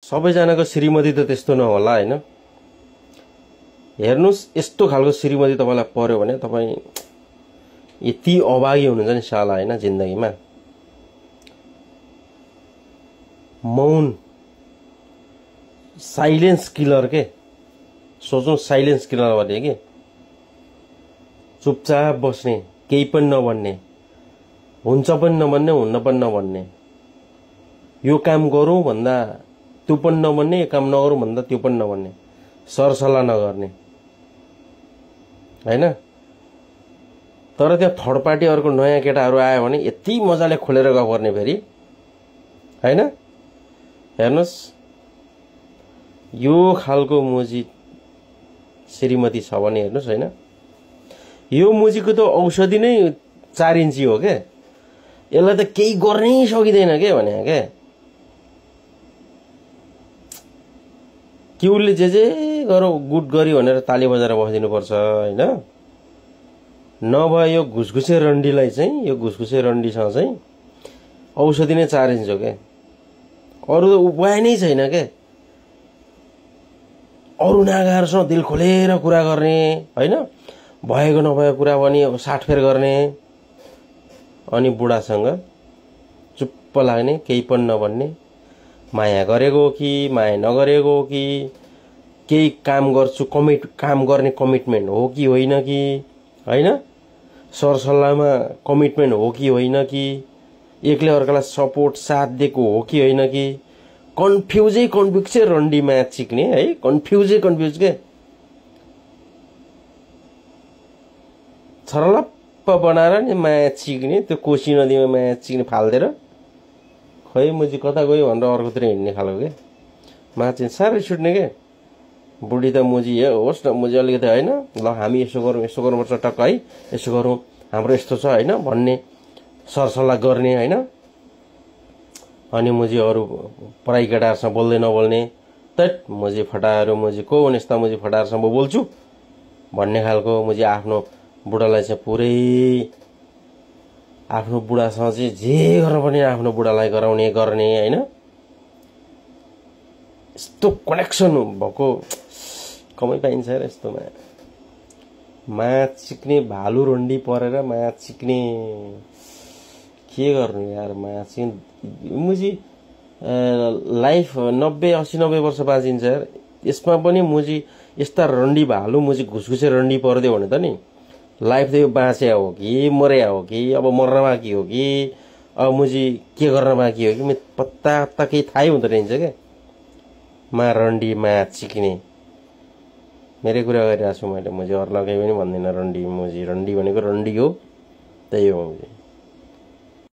सबैजनाको श्रीमती त त्यस्तो नहोला हैन। हेर्नुस् यस्तो खालको श्रीमती तपाईलाई पर्यो भने तपाई यति अभागी हुनुहुन्छ नि साला हैन जिन्दगीमा। मौन साइलेन्स किलर के सोचौं, साइलेन्स किलर भने के चुपचाप बस्ने, केही पनि नभन्ने, हुन्छ पनि नभन्ने, हुन्न पनि नभन्ने, यो काम गरौं भन्दा त्यो पनि नभन्ने, यो काम नगरौं भन्दा त्यो पनि नभन्ने, सरसल्लाह नगर्ने हैन। तर त्यहाँ थर्ड पार्टी अर्को नयाँ केटाहरु आयो भने यति मजाले खोलेर गफ गर्ने फेरि हैन। हेर्नुस् यो खालको मुजी श्रीमती छ भने हेर्नुस् हैन, यो मुजीको त औषधि नै 4 इन्ची हो के, यसलाई त केही गर्नै सकिदैन के भने के उसले जे गरौ गुड गरी भनेर ताली बजाएर बसिदिनु पर्छ हैन। नभए यो घुसघुसे रण्डीलाई चाहिँ, यो घुसघुसे रण्डीसँग चाहिँ औषधि नै 4 इन्च हो के, अरु त उपाय नै छैन के। अरु नागाहरुसँग दिल खोलेर कुरा गर्ने हैन, भएको नभएको कुरा पनि साटफेर गर्ने, अनि बुढासँग चुप्प लाग्ने, केही पनि नभन्ने, माया गरेको हो कि माया नगरेको हो कि, केही काम गर्छु काम गर्ने कमिटमेन्ट हो कि होइन कि हैन, सरसल्लाहमा कमिटमेन्ट हो कि होइन कि, एकले अर्कालाई सपोर्ट साथ दिएको हो कि होइन कि, कन्फ्युज चाहिँ रण्डीमा चिक्ने है, कन्फ्युज के छरलप्प बनाएर नि माया चिक्ने, त्यो कोशी नदीमा माया चिक्ने फाल्देर खै मुजी कता गयो भनेर अर्कोतिर हिँड्ने खालको के। मा चाहिँ साह्रै छुट्ने के। बुढी त मुजी होस् न, मुजी अलिकति हैन, ल हामी यसो गर्नुपर्छ टक्क है, यसो गरौँ, हाम्रो यस्तो छ हैन भन्ने सरसल्लाह गर्ने हैन। अनि मुजी अरु पराई केटाहरुसँग बोल्दै नबोल्ने, तट मुजी फटाहरू, मुजी को हुन् यस्ता मुजी फटाहरूसँग बोल्छु भन्ने खालको। मुजी आफ्नो बुढालाई चाहिँ पुरै आफ्नो बुढासँग चाहिँ जे गरेर पनि आफ्नो बुढालाई गराउने गर्ने हैन। यस्तो कनेक्सन भएको कमै पाइन्छ र यस्तोमा। माया चिक्ने भालु रण्डी परेर माया चिक्ने के गर्नु यार। माया चिक्ने मुजी लाइफ 90-80-90 वर्ष बाँचिन्छ यार। यसमा पनि मुजी यस्ता रण्डी भालु मुजी घुसघुसे रण्डी पर्दियो भने त नि लाइफ त यो बाँचे हो कि मर्या हो कि अब मर्न बाँकी हो कि अब मुजी के गर्न बाँकी हो कि पत्ता केही थाहै हुँदैन रहेछ के। मा रण्डी माया चिक्ने मेरै कुरा गरिरहेको छु मैले। मुजी अरूलाई केही पनि भन्दिनँ। रण्डी मुजी रण्डी भनेको रण्डी हो, त्यही हो मुजी।